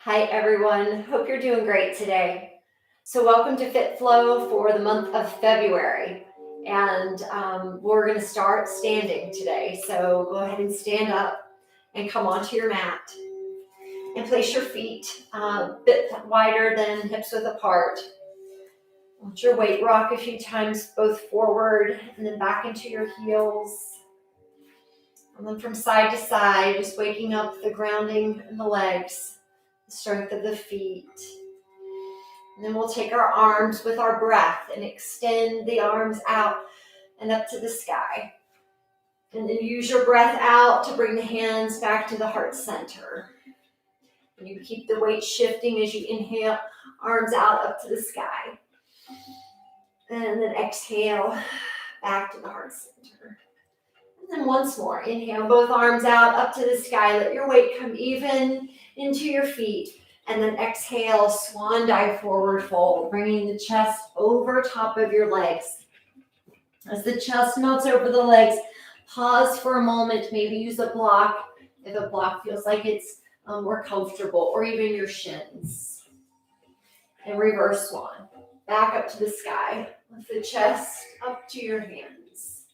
Hi everyone, hope you're doing great today. So welcome to Fit Flow for the month of February. And we're gonna start standing today. So go ahead and stand up and come onto your mat and place your feet a bit wider than hips width apart. Let your weight rock a few times, both forward and then back into your heels. And then from side to side, just waking up the grounding in the legs, the strength of the feet. And then we'll take our arms with our breath and extend the arms out and up to the sky. And then use your breath out to bring the hands back to the heart center. And you keep the weight shifting as you inhale, arms out up to the sky. And then exhale, back to the heart center. And then once more, inhale, both arms out up to the sky. Let your weight come even into your feet. And then exhale, swan dive, forward fold, bringing the chest over top of your legs. As the chest melts over the legs, pause for a moment, maybe use a block if a block feels like it's more comfortable, or even your shins. And reverse swan, back up to the sky. Lift the chest up to your hands.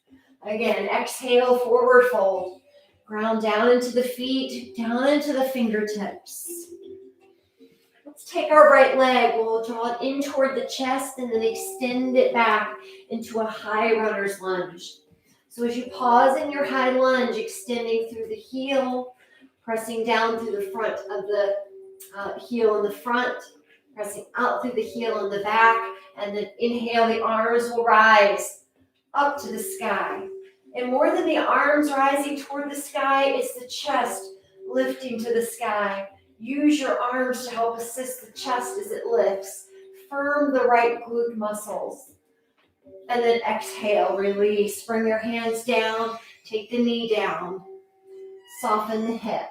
Again, exhale, forward fold. Ground down into the feet, down into the fingertips. Let's take our right leg, we'll draw it in toward the chest and then extend it back into a high runner's lunge. So as you pause in your high lunge, extending through the heel, pressing down through the front of the heel in the front, pressing out through the heel in the back, and then inhale, the arms will rise up to the sky. And more than the arms rising toward the sky, it's the chest lifting to the sky. Use your arms to help assist the chest as it lifts. Firm the right glute muscles. And then exhale, release. Bring your hands down. Take the knee down. Soften the hip.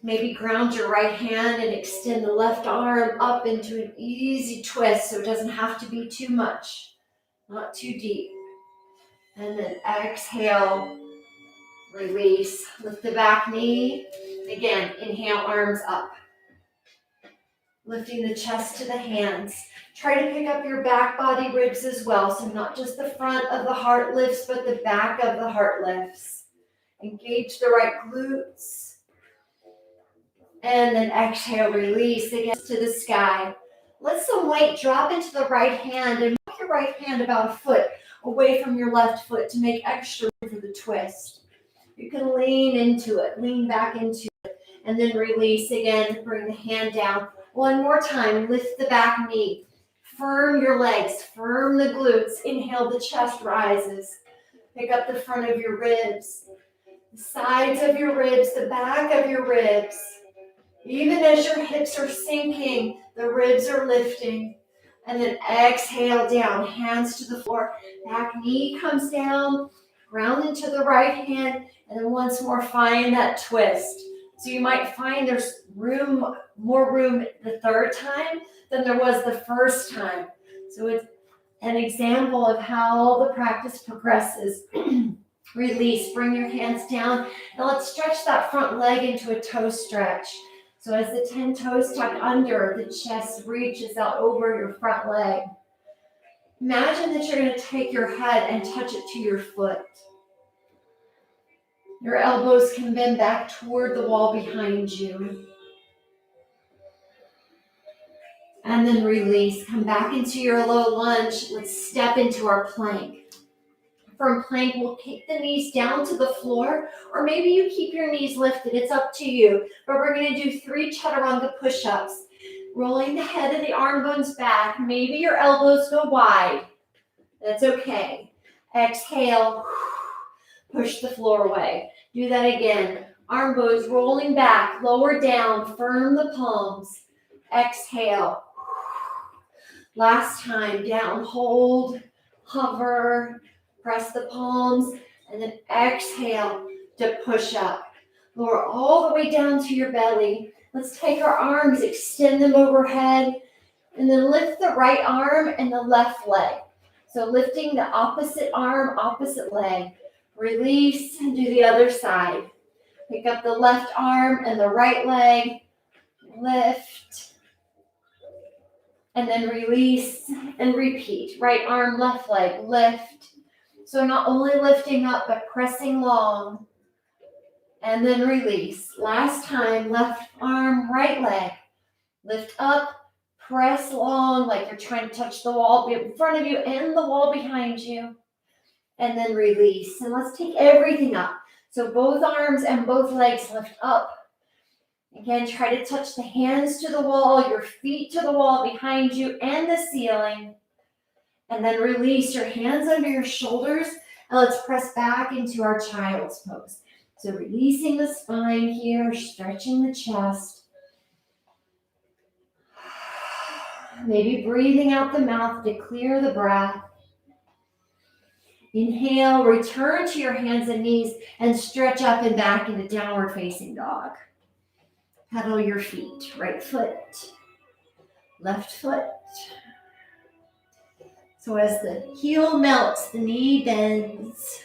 Maybe ground your right hand and extend the left arm up into an easy twist so it doesn't have to be too much, not too deep. And then exhale, release. Lift the back knee. Again, inhale, arms up. Lifting the chest to the hands. Try to pick up your back body ribs as well. So not just the front of the heart lifts, but the back of the heart lifts. Engage the right glutes. And then exhale, release again to the sky. Let some weight drop into the right hand and move your right hand about a foot away from your left foot to make extra room for the twist. You can lean into it, lean back into it, and then release again. Bring the hand down. One more time, lift the back knee. Firm your legs, firm the glutes. Inhale, the chest rises. Pick up the front of your ribs, the sides of your ribs, the back of your ribs. Even as your hips are sinking, the ribs are lifting. And then exhale down, hands to the floor. Back knee comes down, ground into the right hand, and then once more find that twist. So you might find there's more room the third time than there was the first time. So it's an example of how the practice progresses. Release, bring your hands down. Now let's stretch that front leg into a toe stretch. So as the 10 toes tuck under, the chest reaches out over your front leg. Imagine that you're going to take your head and touch it to your foot. Your elbows can bend back toward the wall behind you. And then release. Come back into your low lunge. Let's step into our plank. From plank, we'll kick the knees down to the floor, or maybe you keep your knees lifted. It's up to you. But we're going to do 3 chaturanga push-ups. Rolling the head of the arm bones back. Maybe your elbows go wide. That's okay. Exhale. Push the floor away. Do that again. Arm bones rolling back, lower down, firm the palms. Exhale. Last time, down, hold, hover, press the palms, and then exhale to push up. Lower all the way down to your belly. Let's take our arms, extend them overhead, and then lift the right arm and the left leg. So lifting the opposite arm, opposite leg. Release and do the other side. Pick up the left arm and the right leg. Lift. And then release and repeat. Right arm, left leg, lift. So not only lifting up, but pressing long. And then release. Last time, left arm, right leg. Lift up, press long like you're trying to touch the wall in front of you and the wall behind you. And then release. And let's take everything up. So both arms and both legs lift up. Again, try to touch the hands to the wall, your feet to the wall behind you and the ceiling. And then release your hands under your shoulders. And let's press back into our child's pose. So releasing the spine here, stretching the chest. Maybe breathing out the mouth to clear the breath. Inhale, return to your hands and knees and stretch up and back into downward facing dog. Pedal your feet, right foot, left foot. So as the heel melts, the knee bends.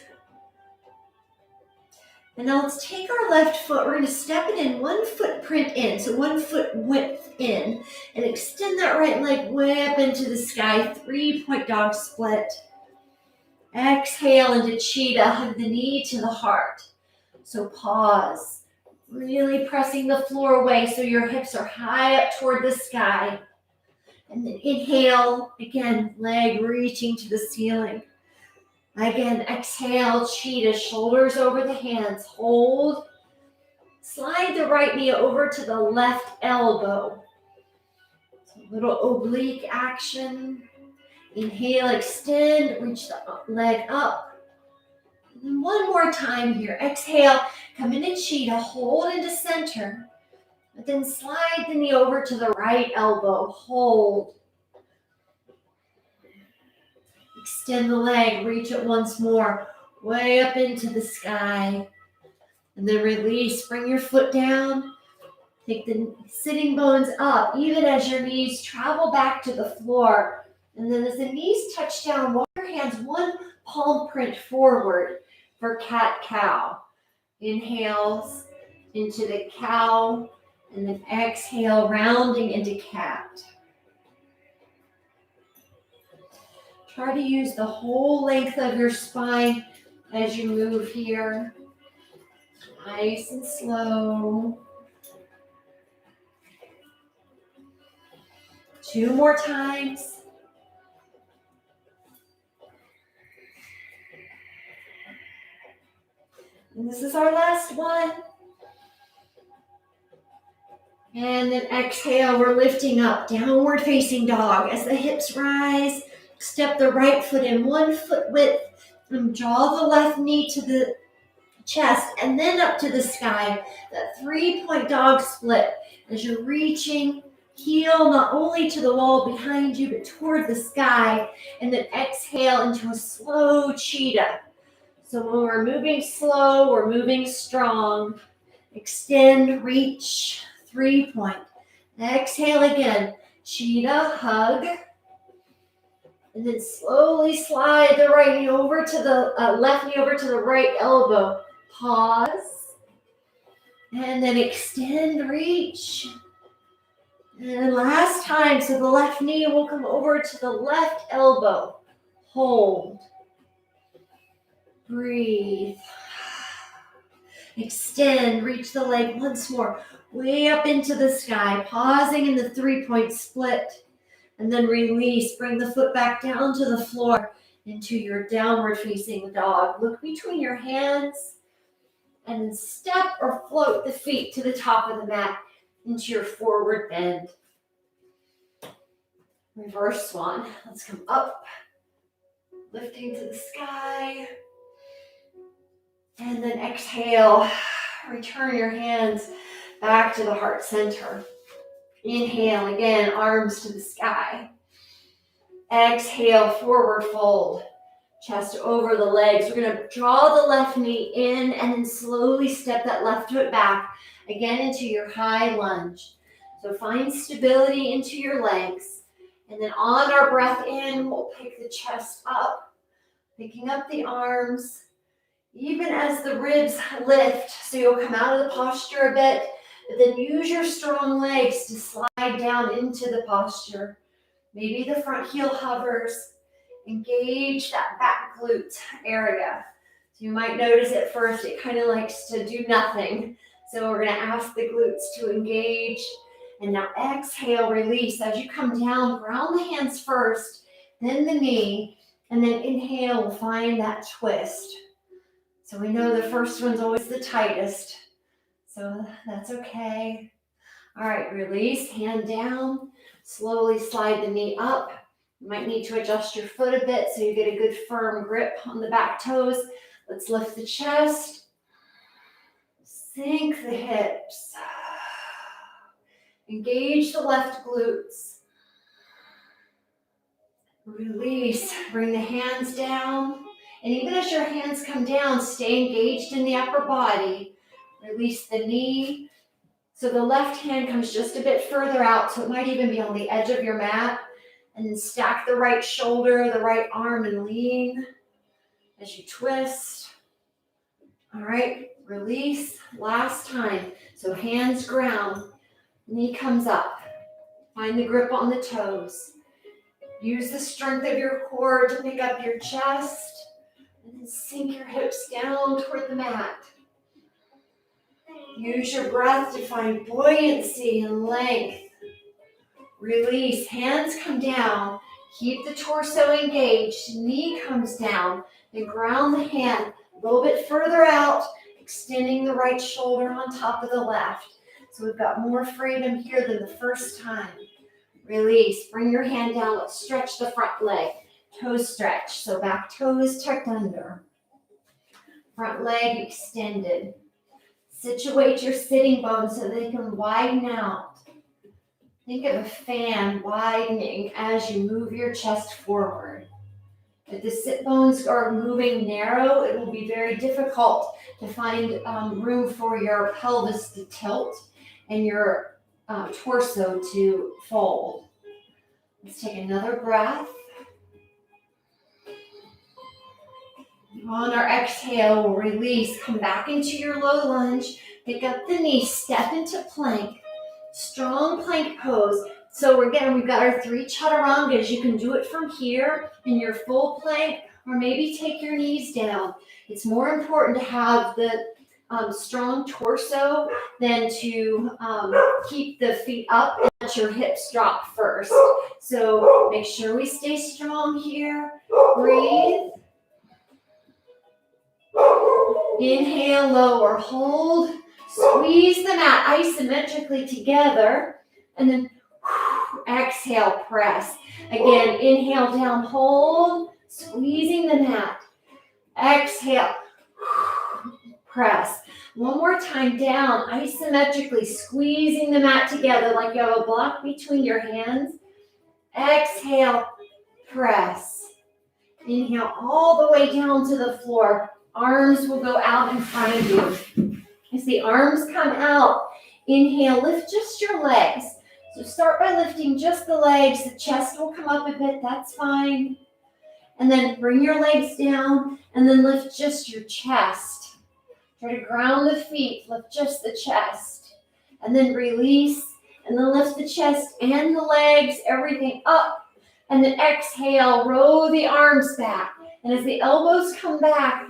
And now let's take our left foot, we're going to step it in 1 footprint in, so 1 foot width in, and extend that right leg way up into the sky, 3-point dog split. Exhale into cheetah, hug the knee to the heart. So pause, really pressing the floor away so your hips are high up toward the sky. And then inhale, again, leg reaching to the ceiling. Again, exhale, cheetah, shoulders over the hands, hold. Slide the right knee over to the left elbow. So a little oblique action. Inhale, extend, reach the leg up. And then one more time here. Exhale, come into cheetah, hold into center. But then slide the knee over to the right elbow, hold. Extend the leg, reach it once more, way up into the sky. And then release, bring your foot down. Take the sitting bones up, even as your knees travel back to the floor. And then as the knees touch down, walk your hands 1 palm print forward for cat-cow. Inhales into the cow, and then exhale, rounding into cat. Try to use the whole length of your spine as you move here. Nice and slow. 2 more times. And this is our last one. And then exhale, we're lifting up, downward facing dog. As the hips rise, step the right foot in 1 foot width and draw the left knee to the chest and then up to the sky. That 3-point dog split as you're reaching, heel not only to the wall behind you, but toward the sky. And then exhale into a slow cheetah. So when we're moving slow, we're moving strong. Extend, reach, 3-point. Exhale again. Cheetah, hug. And then slowly slide the right knee over to the left knee over to the right elbow. Pause. And then extend, reach. And last time, so the left knee will come over to the left elbow. Hold. Breathe. Extend, reach the leg once more, way up into the sky, pausing in the 3-point split. And then release, bring the foot back down to the floor into your downward facing dog. Look between your hands and then step or float the feet to the top of the mat into your forward bend. Reverse swan. Let's come up, lifting to the sky. And then exhale, return your hands back to the heart center. Inhale again, arms to the sky. Exhale, forward fold. Chest over the legs. We're going to draw the left knee in and then slowly step that left foot back again into your high lunge. So find stability into your legs. And then on our breath in, we'll pick the chest up, picking up the arms. Even as the ribs lift, so you'll come out of the posture a bit, but then use your strong legs to slide down into the posture. Maybe the front heel hovers. Engage that back glute area. So you might notice at first it kind of likes to do nothing. So we're going to ask the glutes to engage. And now exhale, release. As you come down, ground the hands first, then the knee, and then inhale, find that twist. So we know the first one's always the tightest. So that's okay. All right, release, hand down. Slowly slide the knee up. You might need to adjust your foot a bit so you get a good firm grip on the back toes. Let's lift the chest. Sink the hips. Engage the left glutes. Release, bring the hands down. And even as your hands come down, stay engaged in the upper body. Release the knee. So the left hand comes just a bit further out, so it might even be on the edge of your mat. And then stack the right shoulder, the right arm, and lean as you twist. All right, release. Last time. So hands ground, knee comes up. Find the grip on the toes. Use the strength of your core to pick up your chest. And then sink your hips down toward the mat. Use your breath to find buoyancy and length. Release, hands come down. Keep the torso engaged, knee comes down. Then ground the hand a little bit further out, extending the right shoulder on top of the left. So we've got more freedom here than the first time. Release, bring your hand down. Let's stretch the front leg. Toes stretch, so back toes tucked under. Front leg extended. Situate your sitting bones so they can widen out. Think of a fan widening as you move your chest forward. If the sit bones are moving narrow, it will be very difficult to find room for your pelvis to tilt and your torso to fold. Let's take another breath. On our exhale, we'll release. Come back into your low lunge. Pick up the knee, step into plank. Strong plank pose. So again, we've got our 3 chaturangas. You can do it from here in your full plank, or maybe take your knees down. It's more important to have the strong torso than to keep the feet up and let your hips drop first. So make sure we stay strong here. Breathe. Inhale, lower, hold. Squeeze the mat isometrically together, and then exhale, press. Again, inhale down, hold, squeezing the mat. Exhale, press. One more time down, isometrically squeezing the mat together like you have a block between your hands. Exhale, press. Inhale all the way down to the floor. Arms will go out in front of you. As the arms come out, inhale, lift just your legs. So start by lifting just the legs. The chest will come up a bit, that's fine. And then bring your legs down and then lift just your chest. Try to ground the feet, lift just the chest. And then release, and then lift the chest and the legs, everything up. And then exhale, roll the arms back. And as the elbows come back,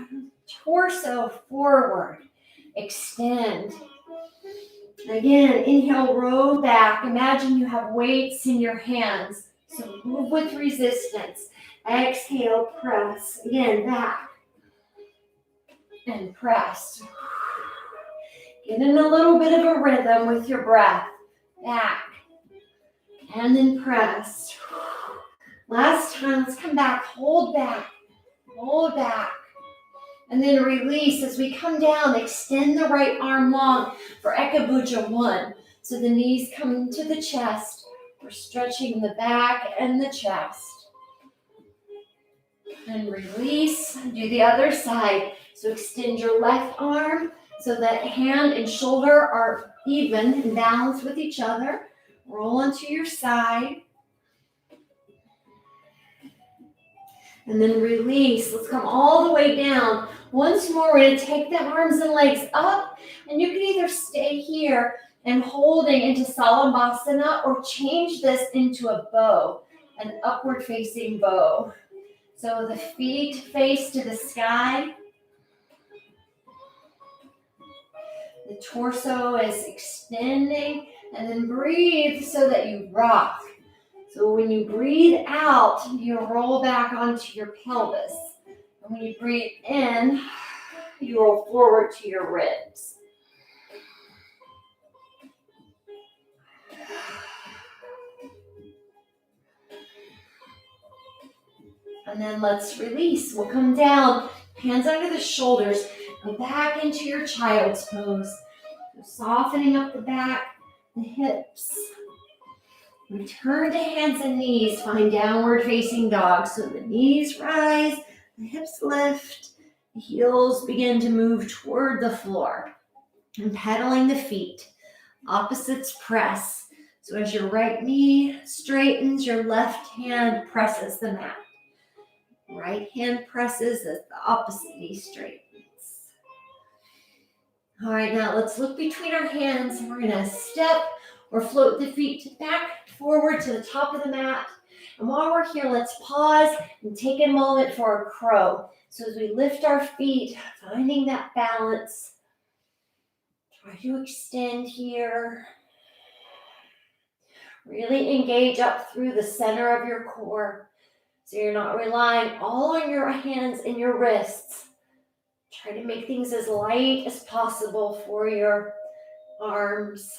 torso forward. Extend. Again, inhale, roll back. Imagine you have weights in your hands. So move with resistance. Exhale, press. Again, back. And press. Get in a little bit of a rhythm with your breath. Back. And then press. Last time, let's come back. Hold back. Hold back. And then release. As we come down, extend the right arm long for Ekabujja 1. So the knees come to the chest. We're stretching the back and the chest. And release. Do the other side. So extend your left arm so that hand and shoulder are even and balanced with each other. Roll onto your side. And then release. Let's come all the way down. Once more, we're going to take the arms and legs up, and you can either stay here and holding into Salabhasana or change this into a bow, an upward facing bow. So the feet face to the sky. The torso is extending, and then breathe so that you rock. So when you breathe out, you roll back onto your pelvis. And when you breathe in, you roll forward to your ribs. And then let's release. We'll come down, hands under the shoulders, go back into your child's pose. Softening up the back, the hips. Return to hands and knees, find downward facing dog. So the knees rise, the hips lift, the heels begin to move toward the floor. And pedaling the feet, opposites press. So as your right knee straightens, your left hand presses the mat. Right hand presses as the opposite knee straightens. All right, now let's look between our hands, and we're going to step or float the feet back forward to the top of the mat. And while we're here, let's pause and take a moment for a crow. So as we lift our feet, finding that balance, try to extend here. Really engage up through the center of your core. So you're not relying all on your hands and your wrists. Try to make things as light as possible for your arms.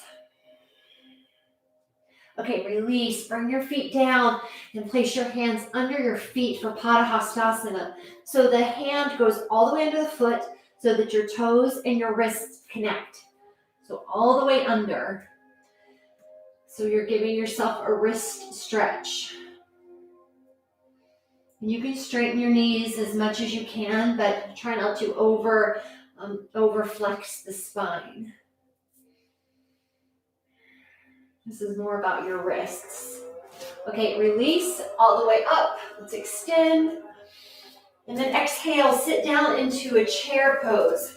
Okay, release. Bring your feet down and place your hands under your feet for Padahastasana. So the hand goes all the way under the foot so that your toes and your wrists connect. So all the way under. So you're giving yourself a wrist stretch. And you can straighten your knees as much as you can, but try not to overflex the spine. This is more about your wrists. Okay, release all the way up. Let's extend. And then exhale, sit down into a chair pose.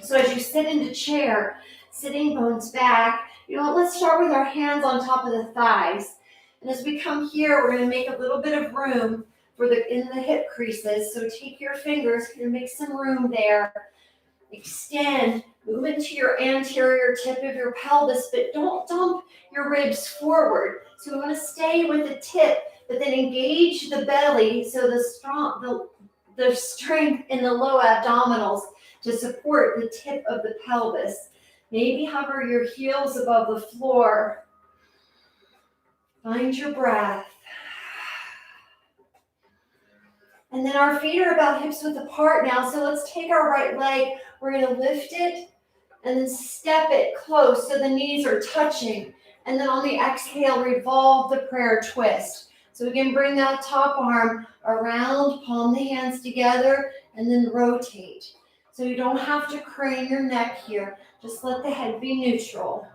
So as you sit into chair, sitting bones back, let's start with our hands on top of the thighs. And as we come here, we're going to make a little bit of room in the hip creases. So take your fingers and make some room there. Extend, move into your anterior tip of your pelvis, but don't dump your ribs forward. So we want to stay with the tip, but then engage the belly so the strength in the low abdominals to support the tip of the pelvis. Maybe hover your heels above the floor. Find your breath. And then our feet are about hips width apart now. So let's take our right leg. We're going to lift it and then step it close so the knees are touching. And then on the exhale, revolve the prayer twist. So again, bring that top arm around, palm the hands together, and then rotate. So you don't have to crane your neck here. Just let the head be neutral.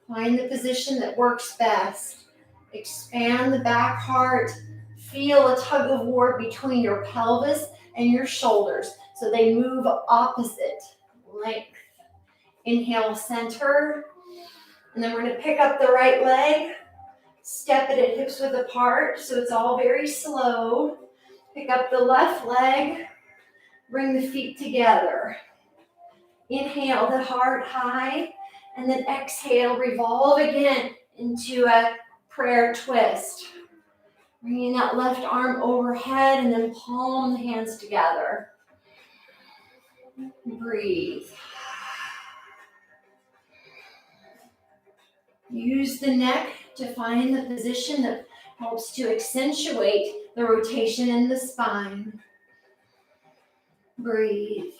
Find the position that works best. Expand the back heart. Feel a tug of war between your pelvis and your shoulders so they move opposite length. Inhale, center. And then we're going to pick up the right leg. Step it at hips width apart so it's all very slow. Pick up the left leg. Bring the feet together. Inhale the heart high. And then exhale, revolve again into a prayer twist. Bringing that left arm overhead and then palm the hands together. Breathe. Use the neck to find the position that helps to accentuate the rotation in the spine. Breathe.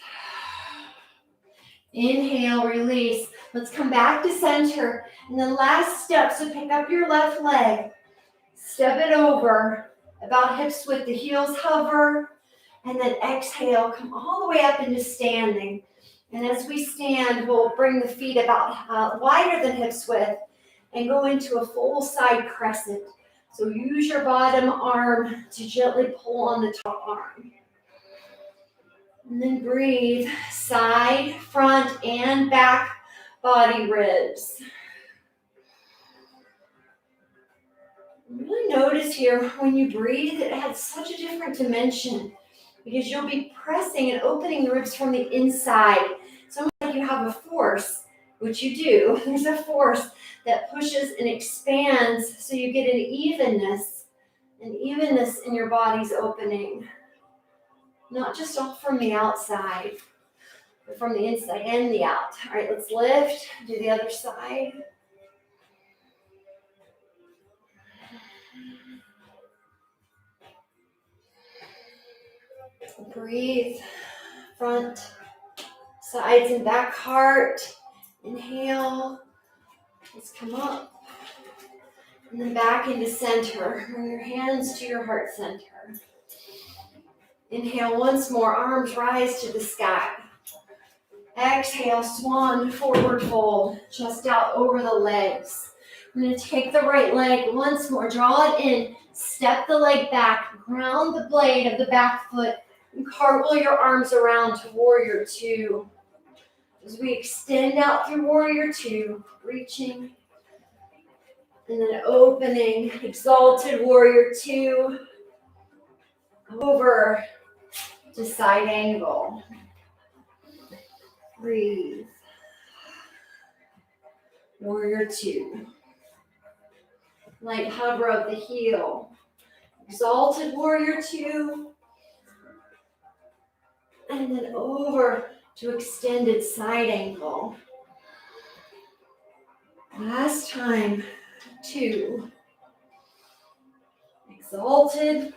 Inhale, release. Let's come back to center. And then last step, so pick up your left leg. Step it over, about hips width, the heels hover, and then exhale, come all the way up into standing. And as we stand, we'll bring the feet about wider than hips width and go into a full side crescent. So use your bottom arm to gently pull on the top arm. And then breathe, side, front, and back body ribs. Really notice here when you breathe, it adds such a different dimension because you'll be pressing and opening the ribs from the inside. It's almost like you have a force, which you do. There's a force that pushes and expands so you get an evenness in your body's opening. Not just all from the outside, but from the inside and the out. All right, let's lift, do the other side. Breathe, front, sides and back heart. Inhale, let's come up. And then back into center. Bring your hands to your heart center. Inhale once more, arms rise to the sky. Exhale, swan forward fold, chest out over the legs. I'm going to take the right leg once more, draw it in, step the leg back, ground the blade of the back foot, and cartwheel your arms around to warrior two. As we extend out through warrior two, reaching, and then opening, exalted warrior two, over to side angle. Breathe. Warrior two. Light hover of the heel. Exalted warrior two. And then over to extended side angle. Last time. Two. Exalted.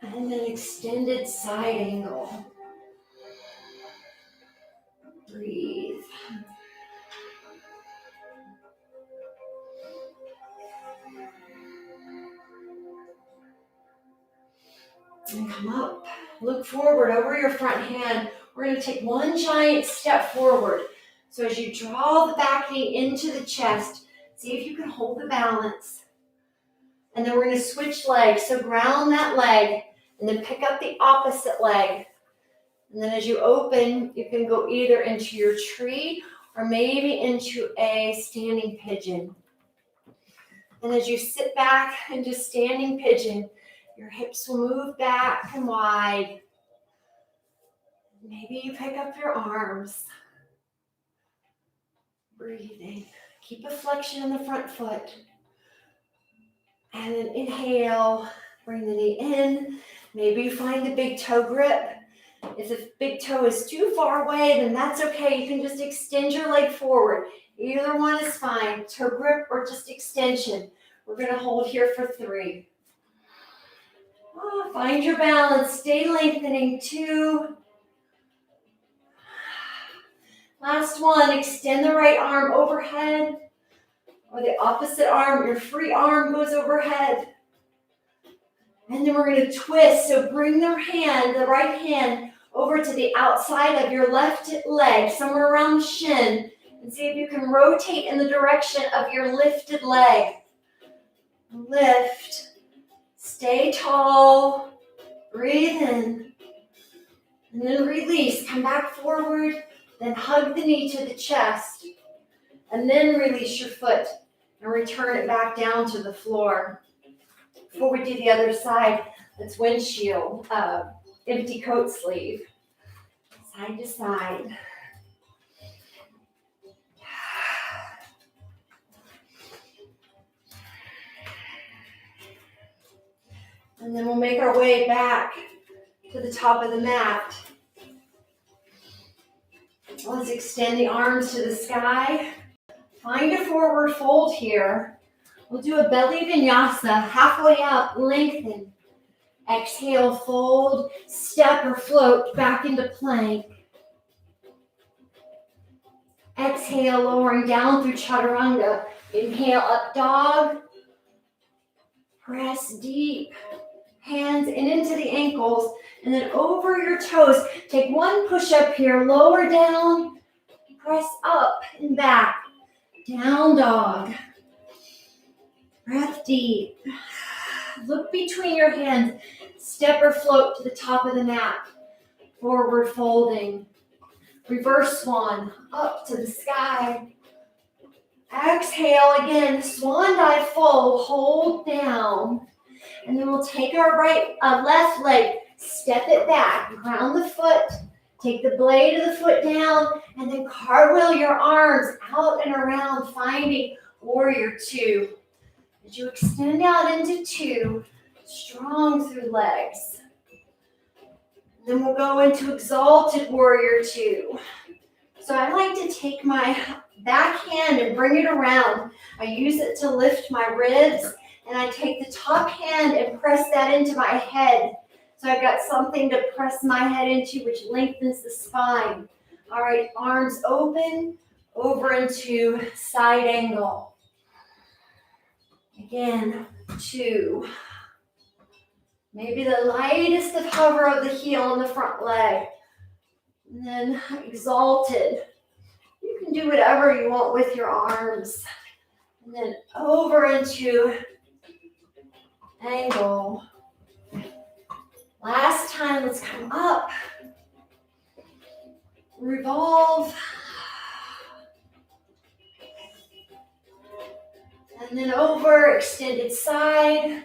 And then extended side angle. Breathe. And come up. Look forward over your front hand. We're going to take one giant step forward. So as you draw the back knee into the chest, see if you can hold the balance. And then we're going to switch legs. So ground that leg and then pick up the opposite leg. And then as you open, you can go either into your tree or maybe into a standing pigeon. And as you sit back into standing pigeon, your hips will move back and wide. Maybe you pick up your arms. Breathing. Keep a flexion in the front foot. And then inhale, bring the knee in. Maybe you find a big toe grip. If the big toe is too far away, then that's okay. You can just extend your leg forward. Either one is fine, toe grip or just extension. We're going to hold here for 3. Find your balance. Stay lengthening. 2. Last one. Extend the right arm overhead. Or the opposite arm, your free arm goes overhead. And then we're going to twist. So bring the right hand, over to the outside of your left leg, somewhere around the shin. And see if you can rotate in the direction of your lifted leg. Lift. Stay tall. Breathe in. And then release. Come back forward. Then hug the knee to the chest. And then release your foot and return it back down to the floor. Before we do the other side, let's windshield, empty coat sleeve, side to side. And then we'll make our way back to the top of the mat. Let's extend the arms to the sky. Find a forward fold here. We'll do a belly vinyasa, halfway up, lengthen. Exhale, fold, step or float back into plank. Exhale, lowering down through chaturanga. Inhale, up dog. Press deep. Hands in into the ankles, and then over your toes. Take one push up here, lower down, press up and back. Down dog. Breath deep. Look between your hands. Step or float to the top of the mat. Forward folding. Reverse swan. Up to the sky. Exhale again. Swan dive full. Hold down. And then we'll take our left leg. Step it back. Ground the foot. Take the blade of the foot down. And then cartwheel your arms out and around, finding warrior two. As you extend out into two, strong through legs. Then we'll go into exalted warrior two. So I like to take my back hand and bring it around. I use it to lift my ribs, and I take the top hand and press that into my head. So I've got something to press my head into, which lengthens the spine. All right, arms open, over into side angle. Again, two. Maybe the lightest of hover of the heel on the front leg. And then exalted. You can do whatever you want with your arms. And then over into angle. Last time, let's come up. Revolve. And then over, extended side.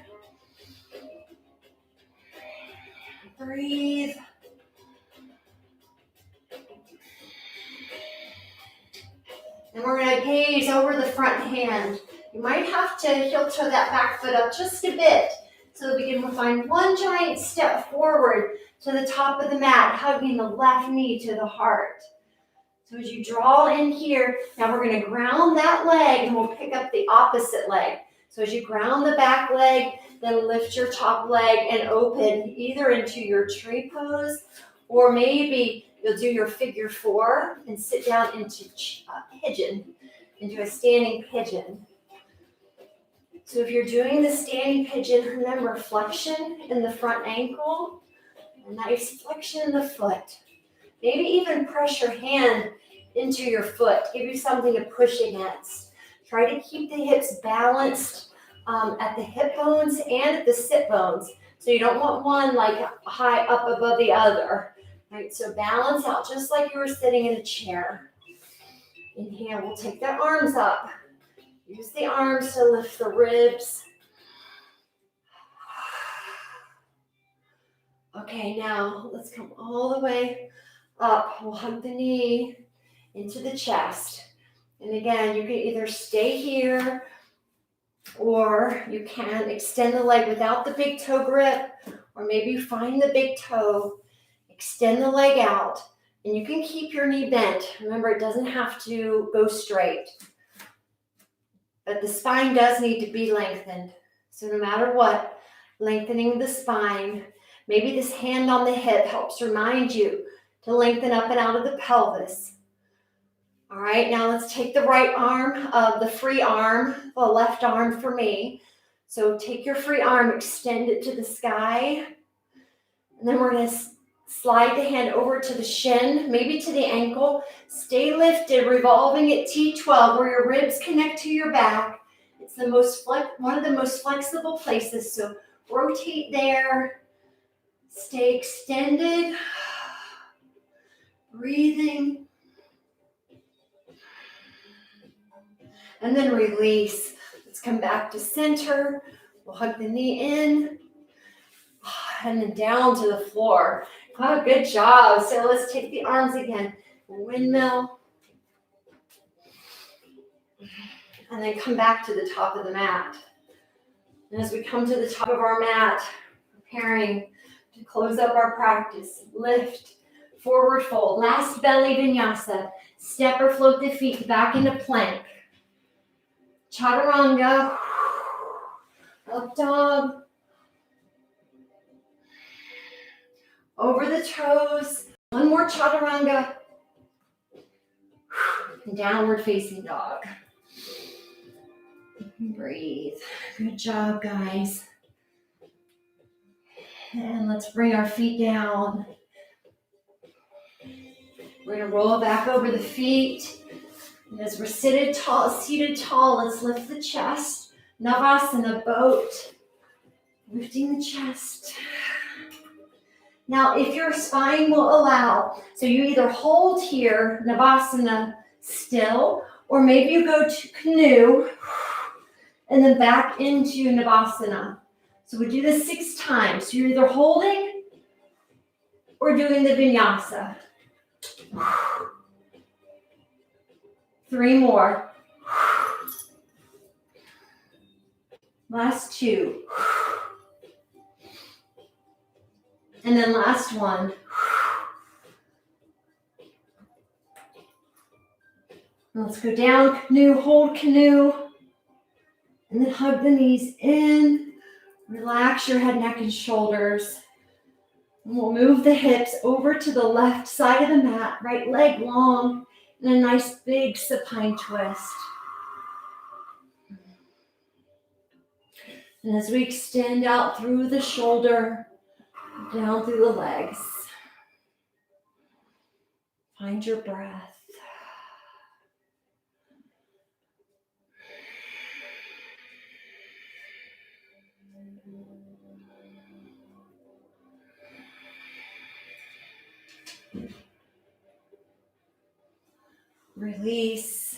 Breathe. And we're going to gaze over the front hand. You might have to heel toe that back foot up just a bit so that we can find one giant step forward to the top of the mat, hugging the left knee to the heart. So as you draw in here, now we're going to ground that leg and we'll pick up the opposite leg. So as you ground the back leg, then lift your top leg and open either into your tree pose, or maybe you'll do your figure four and sit down into pigeon, into a standing pigeon. So if you're doing the standing pigeon, remember flexion in the front ankle, a nice flexion in the foot. Maybe even press your hand into your foot, give you something to push against. Try to keep the hips balanced at the hip bones and at the sit bones. So you don't want one like high up above the other. Right, so balance out just like you were sitting in a chair. Inhale, we'll take the arms up. Use the arms to lift the ribs. Okay, now let's come all the way up. We'll hug the knee into the chest. And again, you can either stay here or you can extend the leg without the big toe grip, or maybe find the big toe, extend the leg out, and you can keep your knee bent. Remember, it doesn't have to go straight, but the spine does need to be lengthened. So no matter what, lengthening the spine, maybe this hand on the hip helps remind you to lengthen up and out of the pelvis. All right, now let's take the right arm, the free arm, the left arm for me. So take your free arm, extend it to the sky, and then we're going to slide the hand over to the shin, maybe to the ankle. Stay lifted, revolving at T12 where your ribs connect to your back. It's the one of the most flexible places, so rotate there. Stay extended. Breathing. And then release. Let's come back to center. We'll hug the knee in. And then down to the floor. Oh, good job. So let's take the arms again. Windmill. And then come back to the top of the mat. And as we come to the top of our mat, preparing to close up our practice, lift, forward fold. Last belly vinyasa. Step or float the feet back into plank. Chaturanga. Up dog. Over the toes. One more chaturanga. And downward facing dog. Breathe. Good job, guys. And let's bring our feet down. We're going to roll back over the feet. And as we're seated tall, let's lift the chest. Navasana boat, lifting the chest. Now, if your spine will allow, so you either hold here, Navasana still, or maybe you go to canoe and then back into Navasana. So we do this 6 times. So you're either holding or doing the vinyasa. 3 more. Last 2. And then last 1. Let's go down, canoe, hold canoe. And then hug the knees in. Relax your head, neck, and shoulders. And we'll move the hips over to the left side of the mat, right leg long, and a nice big supine twist. And as we extend out through the shoulder, down through the legs, find your breath. Release.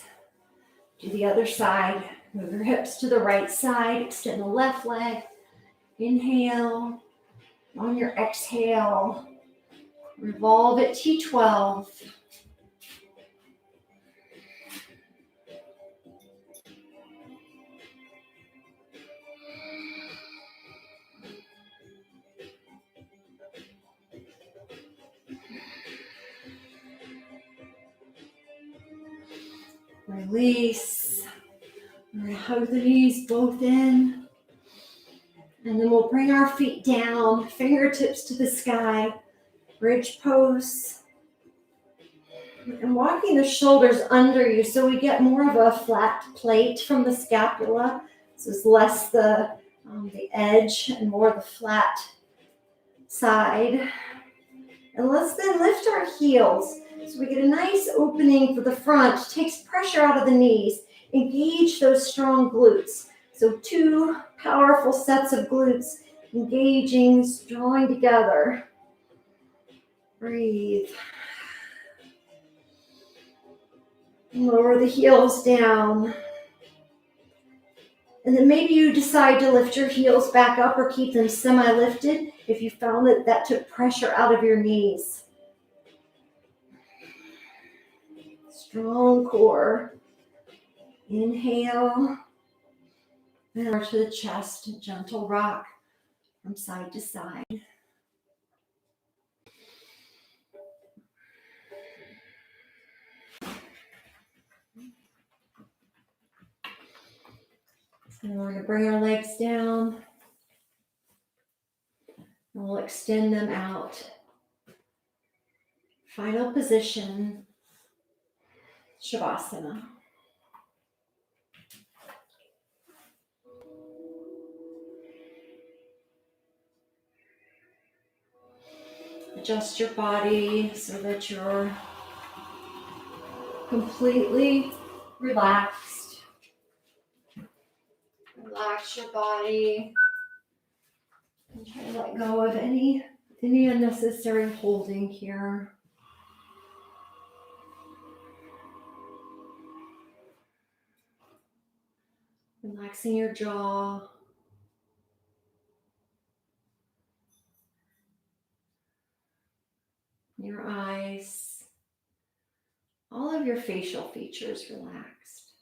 Do the other side. Move your hips to the right side. Extend the left leg. Inhale. On your exhale, revolve at T12. Release. We're going to hug the knees both in. And then we'll bring our feet down, fingertips to the sky, bridge pose. And walking the shoulders under you so we get more of a flat plate from the scapula. So it's less the edge and more the flat side. And let's then lift our heels so we get a nice opening for the front. Takes pressure out of the knees. Engage those strong glutes. So 2 powerful sets of glutes engaging, drawing together. Breathe. Lower the heels down. And then maybe you decide to lift your heels back up or keep them semi-lifted if you found that that took pressure out of your knees. Strong core. Inhale. And over to the chest, gentle rock from side to side. And we're going to bring our legs down. And we'll extend them out. Final position, Shavasana. Adjust your body so that you're completely relaxed. Relax your body and try to let go of any unnecessary holding here. Relaxing your jaw. Your eyes. All of your facial features relaxed.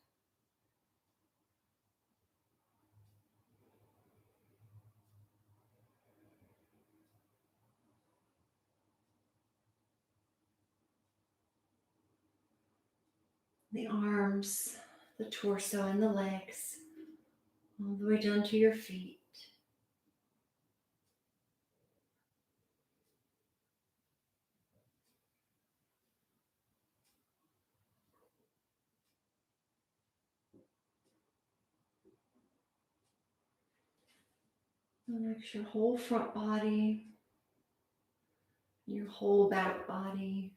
The arms, the torso, and the legs, all the way down to your feet. Relax your whole front body, your whole back body.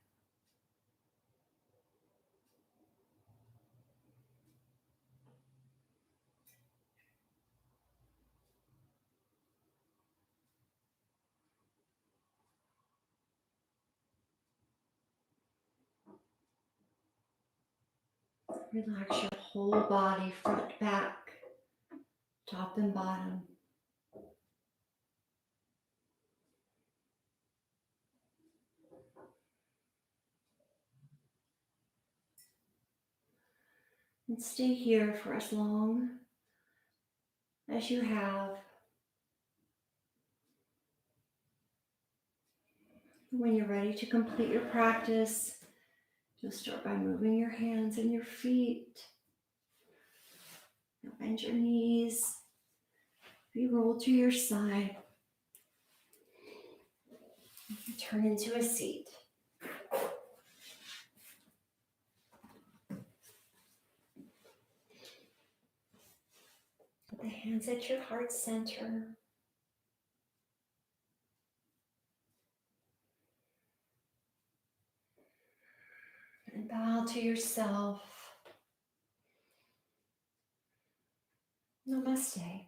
Relax your whole body, front, back, top and bottom. And stay here for as long as you have. When you're ready to complete your practice, you'll start by moving your hands and your feet. You'll bend your knees. You roll to your side. You turn into a seat. Put the hands at your heart center. And bow to yourself. Namaste.